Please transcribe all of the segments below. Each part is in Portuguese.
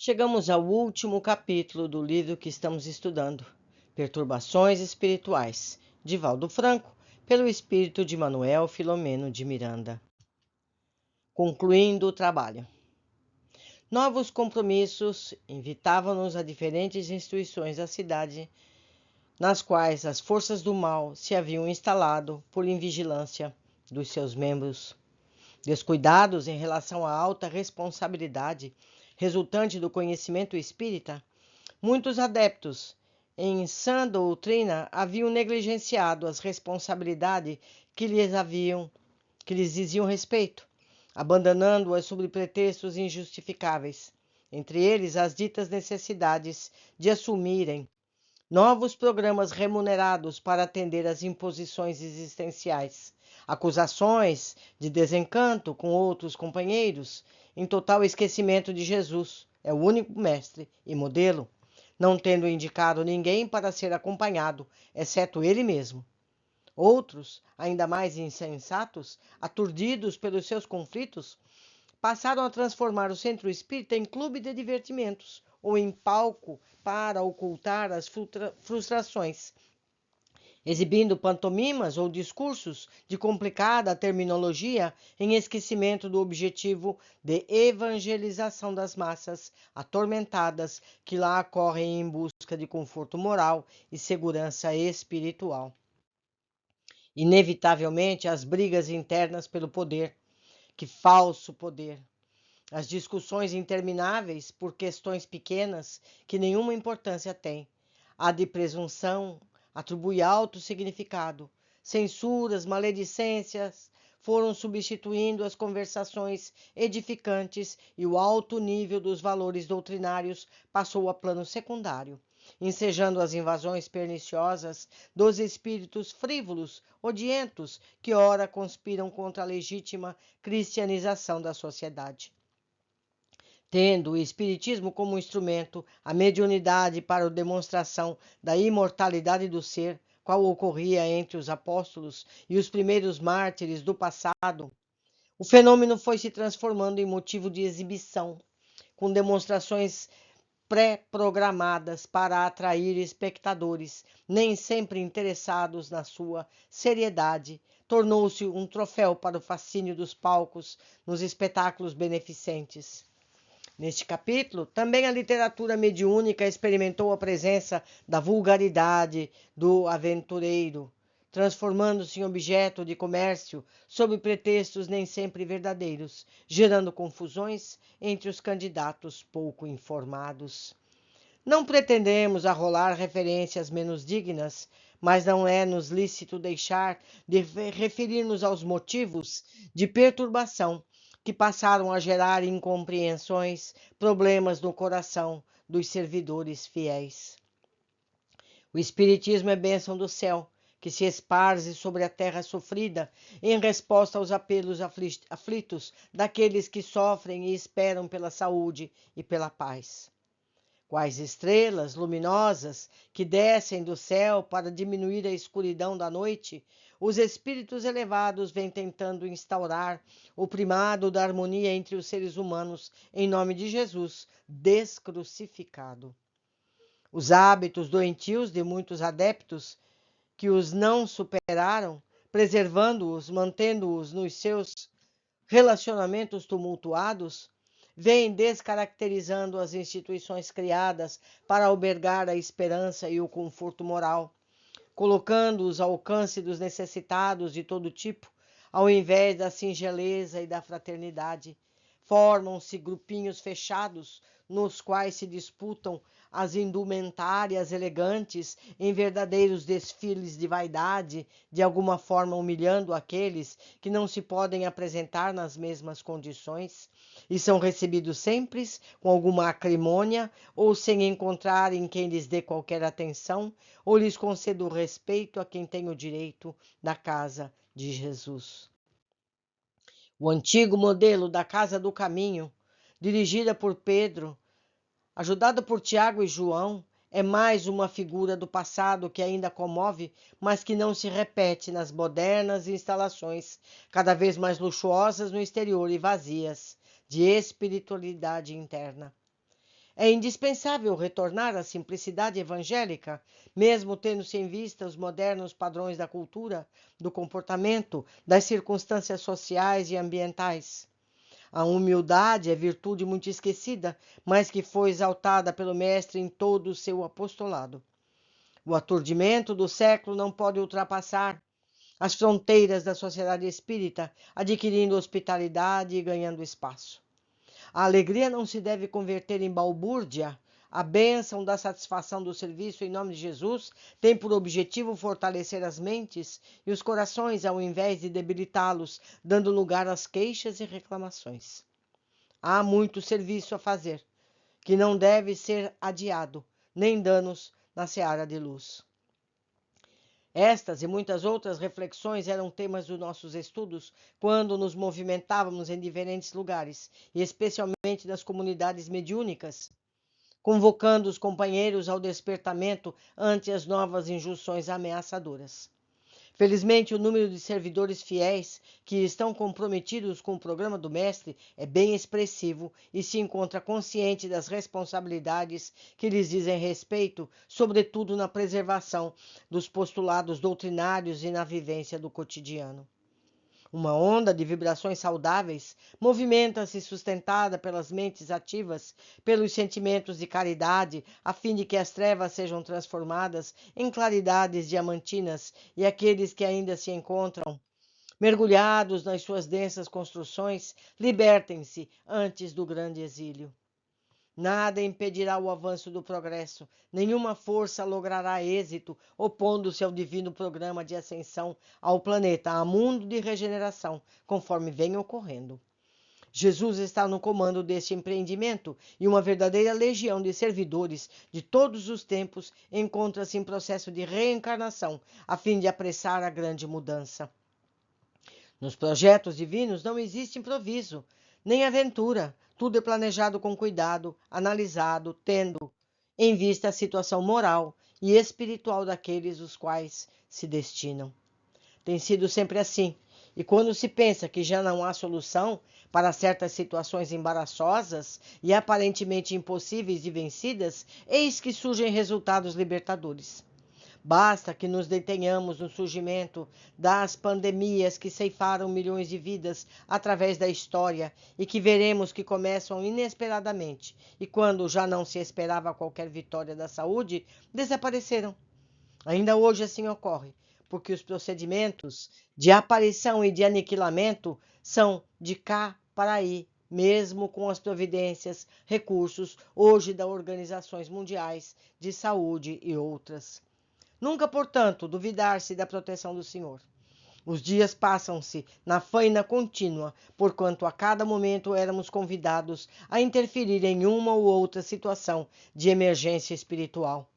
Chegamos ao último capítulo do livro que estamos estudando, Perturbações Espirituais, de Valdo Franco, pelo espírito de Manuel Filomeno de Miranda. Concluindo o trabalho. Novos compromissos invitavam-nos a diferentes instituições da cidade, nas quais as forças do mal se haviam instalado por invigilância dos seus membros. Descuidados em relação à alta responsabilidade resultante do conhecimento espírita, muitos adeptos em sã doutrina haviam negligenciado as responsabilidades que lhes diziam respeito, abandonando-as sob pretextos injustificáveis, entre eles as ditas necessidades de assumirem novos programas remunerados para atender às imposições existenciais, acusações de desencanto com outros companheiros, em total esquecimento de Jesus, é o único mestre e modelo, não tendo indicado ninguém para ser acompanhado, exceto ele mesmo. Outros, ainda mais insensatos, aturdidos pelos seus conflitos, passaram a transformar o centro espírita em clube de divertimentos ou em palco para ocultar as frustrações, exibindo pantomimas ou discursos de complicada terminologia em esquecimento do objetivo de evangelização das massas atormentadas que lá correm em busca de conforto moral e segurança espiritual. Inevitavelmente, as brigas internas pelo poder, que falso poder! As discussões intermináveis por questões pequenas que nenhuma importância têm. A de presunção atribui alto significado. Censuras, maledicências foram substituindo as conversações edificantes e o alto nível dos valores doutrinários passou a plano secundário, ensejando as invasões perniciosas dos espíritos frívolos, odientos, que ora conspiram contra a legítima cristianização da sociedade. Tendo o espiritismo como instrumento, a mediunidade para a demonstração da imortalidade do ser, qual ocorria entre os apóstolos e os primeiros mártires do passado, o fenômeno foi se transformando em motivo de exibição, com demonstrações pré-programadas para atrair espectadores, nem sempre interessados na sua seriedade, tornou-se um troféu para o fascínio dos palcos nos espetáculos beneficentes. Neste capítulo, também a literatura mediúnica experimentou a presença da vulgaridade do aventureiro, transformando-se em objeto de comércio sob pretextos nem sempre verdadeiros, gerando confusões entre os candidatos pouco informados. Não pretendemos arrolar referências menos dignas, mas não é-nos lícito deixar de referir-nos aos motivos de perturbação que passaram a gerar incompreensões, problemas no coração dos servidores fiéis. O Espiritismo é bênção do céu, que se esparze sobre a terra sofrida em resposta aos apelos aflitos daqueles que sofrem e esperam pela saúde e pela paz. Quais estrelas luminosas que descem do céu para diminuir a escuridão da noite, os espíritos elevados vêm tentando instaurar o primado da harmonia entre os seres humanos em nome de Jesus, descrucificado. Os hábitos doentios de muitos adeptos que os não superaram, preservando-os, mantendo-os nos seus relacionamentos tumultuados, vêm descaracterizando as instituições criadas para albergar a esperança e o conforto moral, colocando-os ao alcance dos necessitados de todo tipo, ao invés da singeleza e da fraternidade. Formam-se grupinhos fechados, nos quais se disputam as indumentárias elegantes em verdadeiros desfiles de vaidade, de alguma forma humilhando aqueles que não se podem apresentar nas mesmas condições, e são recebidos sempre com alguma acrimônia, ou sem encontrar em quem lhes dê qualquer atenção, ou lhes conceda o respeito a quem tem o direito da casa de Jesus. O antigo modelo da Casa do Caminho, dirigida por Pedro, ajudada por Tiago e João, é mais uma figura do passado que ainda comove, mas que não se repete nas modernas instalações, cada vez mais luxuosas no exterior e vazias de espiritualidade interna. É indispensável retornar à simplicidade evangélica, mesmo tendo-se em vista os modernos padrões da cultura, do comportamento, das circunstâncias sociais e ambientais. A humildade é virtude muito esquecida, mas que foi exaltada pelo Mestre em todo o seu apostolado. O aturdimento do século não pode ultrapassar as fronteiras da sociedade espírita, adquirindo hospitalidade e ganhando espaço. A alegria não se deve converter em balbúrdia. A bênção da satisfação do serviço em nome de Jesus tem por objetivo fortalecer as mentes e os corações ao invés de debilitá-los, dando lugar às queixas e reclamações. Há muito serviço a fazer, que não deve ser adiado, nem danos na seara de luz. Estas e muitas outras reflexões eram temas dos nossos estudos quando nos movimentávamos em diferentes lugares, e especialmente nas comunidades mediúnicas, convocando os companheiros ao despertamento ante as novas injunções ameaçadoras. Felizmente, o número de servidores fiéis que estão comprometidos com o programa do Mestre é bem expressivo e se encontra consciente das responsabilidades que lhes dizem respeito, sobretudo na preservação dos postulados doutrinários e na vivência do cotidiano. Uma onda de vibrações saudáveis movimenta-se sustentada pelas mentes ativas, pelos sentimentos de caridade, a fim de que as trevas sejam transformadas em claridades diamantinas e aqueles que ainda se encontram mergulhados nas suas densas construções libertem-se antes do grande exílio. Nada impedirá o avanço do progresso, nenhuma força logrará êxito opondo-se ao divino programa de ascensão ao planeta, a mundo de regeneração, conforme vem ocorrendo. Jesus está no comando deste empreendimento e uma verdadeira legião de servidores de todos os tempos encontra-se em processo de reencarnação, a fim de apressar a grande mudança. Nos projetos divinos não existe improviso, nem aventura. Tudo é planejado com cuidado, analisado, tendo em vista a situação moral e espiritual daqueles os quais se destinam. Tem sido sempre assim, e quando se pensa que já não há solução para certas situações embaraçosas e aparentemente impossíveis de vencidas, eis que surgem resultados libertadores. Basta que nos detenhamos no surgimento das pandemias que ceifaram milhões de vidas através da história e que veremos que começam inesperadamente e, quando já não se esperava qualquer vitória da saúde, desapareceram. Ainda hoje assim ocorre, porque os procedimentos de aparição e de aniquilamento são de cá para aí, mesmo com as providências, recursos hoje das organizações mundiais de saúde e outras. Nunca, portanto, duvidar-se da proteção do Senhor. Os dias passam-se na faina contínua, porquanto a cada momento éramos convidados a interferir em uma ou outra situação de emergência espiritual.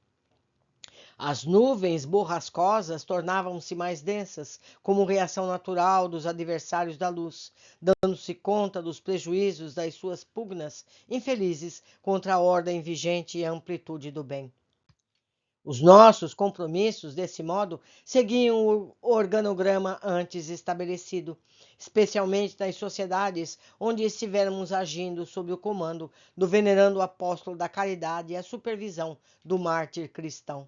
As nuvens borrascosas tornavam-se mais densas, como reação natural dos adversários da luz, dando-se conta dos prejuízos das suas pugnas infelizes contra a ordem vigente e a amplitude do bem. Os nossos compromissos, desse modo, seguiam o organograma antes estabelecido, especialmente nas sociedades onde estivermos agindo sob o comando do venerando apóstolo da caridade e a supervisão do mártir cristão.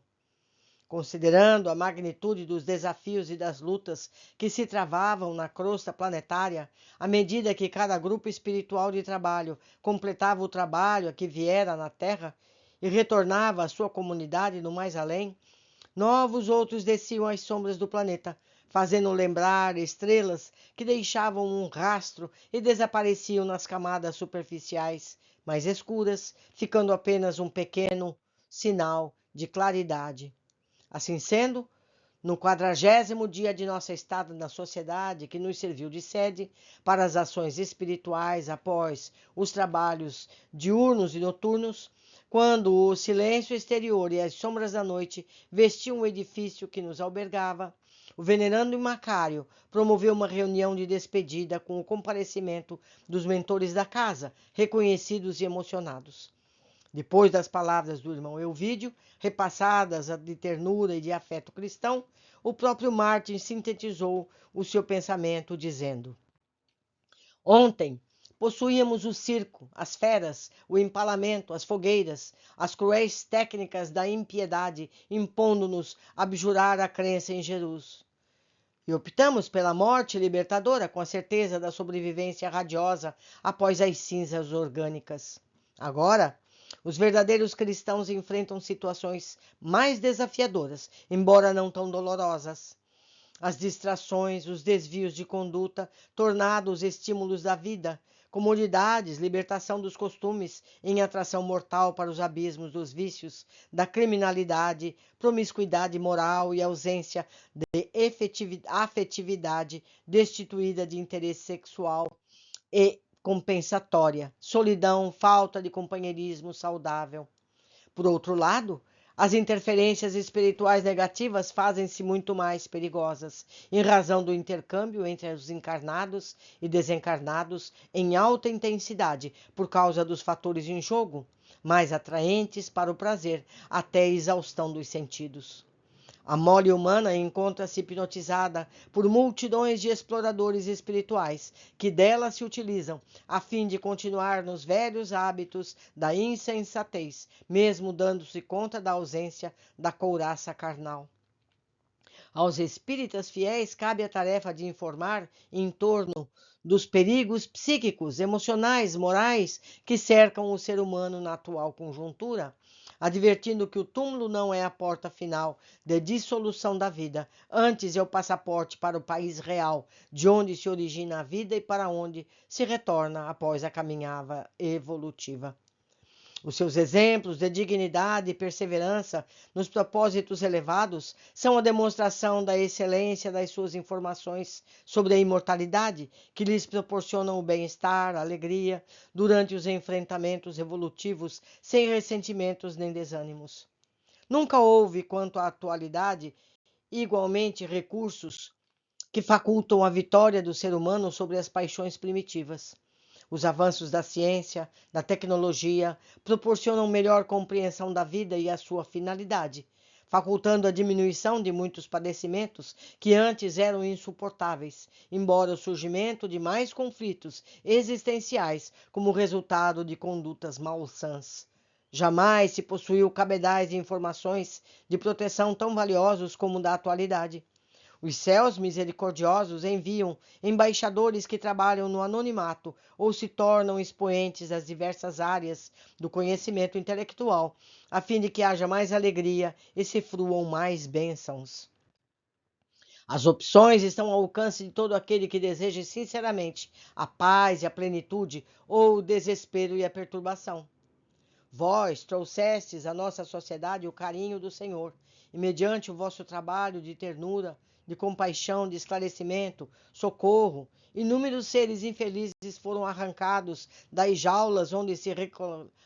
Considerando a magnitude dos desafios e das lutas que se travavam na crosta planetária, à medida que cada grupo espiritual de trabalho completava o trabalho a que viera na Terra, e retornava à sua comunidade no mais além, novos outros desciam às sombras do planeta, fazendo lembrar estrelas que deixavam um rastro e desapareciam nas camadas superficiais mais escuras, ficando apenas um pequeno sinal de claridade. Assim sendo, no 40º dia de nossa estada na sociedade, que nos serviu de sede para as ações espirituais após os trabalhos diurnos e noturnos, quando o silêncio exterior e as sombras da noite vestiam o edifício que nos albergava, o venerando Macário promoveu uma reunião de despedida com o comparecimento dos mentores da casa, reconhecidos e emocionados. Depois das palavras do irmão Elvídio, repassadas de ternura e de afeto cristão, o próprio Martin sintetizou o seu pensamento, dizendo: Ontem Possuíamos o circo, as feras, o empalamento, as fogueiras, as cruéis técnicas da impiedade, impondo-nos abjurar a crença em Jesus. E optamos pela morte libertadora, com a certeza da sobrevivência radiosa após as cinzas orgânicas. Agora, os verdadeiros cristãos enfrentam situações mais desafiadoras, embora não tão dolorosas. As distrações, os desvios de conduta, tornados estímulos da vida, comodidades, libertação dos costumes, em atração mortal para os abismos dos vícios, da criminalidade, promiscuidade moral e ausência de afetividade, destituída de interesse sexual e compensatória, solidão, falta de companheirismo saudável. Por outro lado, as interferências espirituais negativas fazem-se muito mais perigosas, em razão do intercâmbio entre os encarnados e desencarnados em alta intensidade, por causa dos fatores em jogo, mais atraentes para o prazer, até a exaustão dos sentidos. A mole humana encontra-se hipnotizada por multidões de exploradores espirituais que dela se utilizam a fim de continuar nos velhos hábitos da insensatez, mesmo dando-se conta da ausência da couraça carnal. Aos espíritas fiéis cabe a tarefa de informar em torno dos perigos psíquicos, emocionais, morais que cercam o ser humano na atual conjuntura, advertindo que o túmulo não é a porta final de dissolução da vida, antes é o passaporte para o país real, de onde se origina a vida e para onde se retorna após a caminhada evolutiva. Os seus exemplos de dignidade e perseverança nos propósitos elevados são a demonstração da excelência das suas informações sobre a imortalidade, que lhes proporcionam o bem-estar, a alegria, durante os enfrentamentos evolutivos, sem ressentimentos nem desânimos. Nunca houve, quanto à atualidade, igualmente recursos que facultam a vitória do ser humano sobre as paixões primitivas. Os avanços da ciência, da tecnologia, proporcionam melhor compreensão da vida e a sua finalidade, facultando a diminuição de muitos padecimentos que antes eram insuportáveis, embora o surgimento de mais conflitos existenciais como resultado de condutas malsãs. Jamais se possuiu cabedais de informações de proteção tão valiosos como da atualidade. Os céus misericordiosos enviam embaixadores que trabalham no anonimato ou se tornam expoentes das diversas áreas do conhecimento intelectual, a fim de que haja mais alegria e se fruam mais bênçãos. As opções estão ao alcance de todo aquele que deseja sinceramente a paz e a plenitude ou o desespero e a perturbação. Vós trouxestes à nossa sociedade o carinho do Senhor, e mediante o vosso trabalho de ternura, de compaixão, de esclarecimento, socorro, inúmeros seres infelizes foram arrancados das jaulas onde se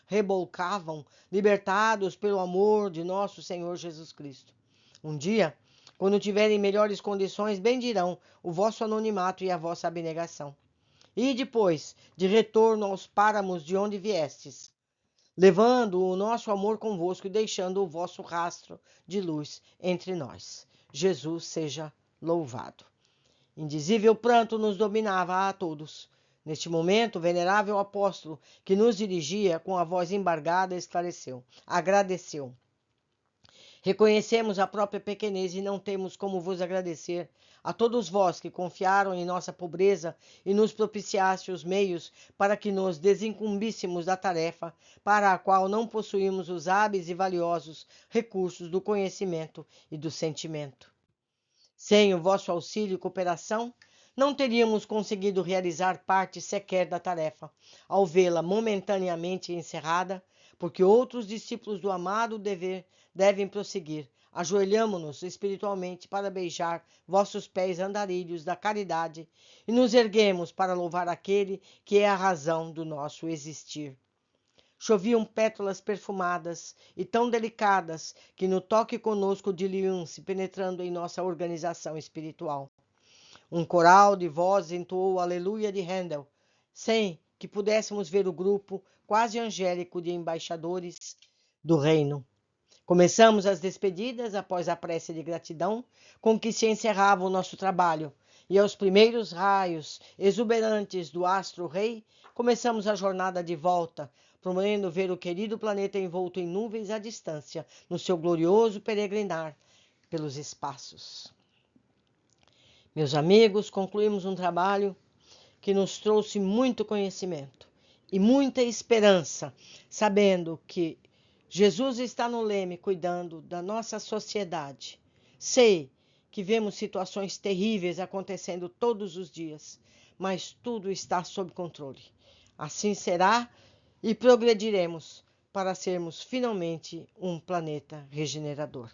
rebolcavam, libertados pelo amor de nosso Senhor Jesus Cristo. Um dia, quando tiverem melhores condições, bendirão o vosso anonimato e a vossa abnegação. E depois, de retorno aos páramos de onde viestes, levando o nosso amor convosco e deixando o vosso rastro de luz entre nós. Jesus seja louvado. Indizível pranto nos dominava a todos. Neste momento, o venerável apóstolo, que nos dirigia com a voz embargada, esclareceu, agradeceu. Reconhecemos a própria pequenez e não temos como vos agradecer a todos vós que confiaram em nossa pobreza e nos propiciaste os meios para que nos desincumbíssemos da tarefa para a qual não possuímos os hábeis e valiosos recursos do conhecimento e do sentimento. Sem o vosso auxílio e cooperação, não teríamos conseguido realizar parte sequer da tarefa, ao vê-la momentaneamente encerrada, porque outros discípulos do amado devem prosseguir. Ajoelhamo-nos espiritualmente para beijar vossos pés andarilhos da caridade e nos erguemos para louvar aquele que é a razão do nosso existir. Choviam pétalas perfumadas e tão delicadas que no toque conosco diluíam-se, penetrando em nossa organização espiritual. Um coral de vozes entoou o Aleluia de Handel, sem que pudéssemos ver o grupo quase angélico de embaixadores do reino. Começamos as despedidas após a prece de gratidão com que se encerrava o nosso trabalho, e aos primeiros raios exuberantes do astro-rei, começamos a jornada de volta, promovendo ver o querido planeta envolto em nuvens à distância, no seu glorioso peregrinar pelos espaços. Meus amigos, concluímos um trabalho que nos trouxe muito conhecimento e muita esperança, sabendo que Jesus está no leme cuidando da nossa sociedade. Sei que vemos situações terríveis acontecendo todos os dias, mas tudo está sob controle. Assim será e progrediremos para sermos finalmente um planeta regenerador.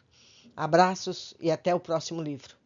Abraços e até o próximo livro.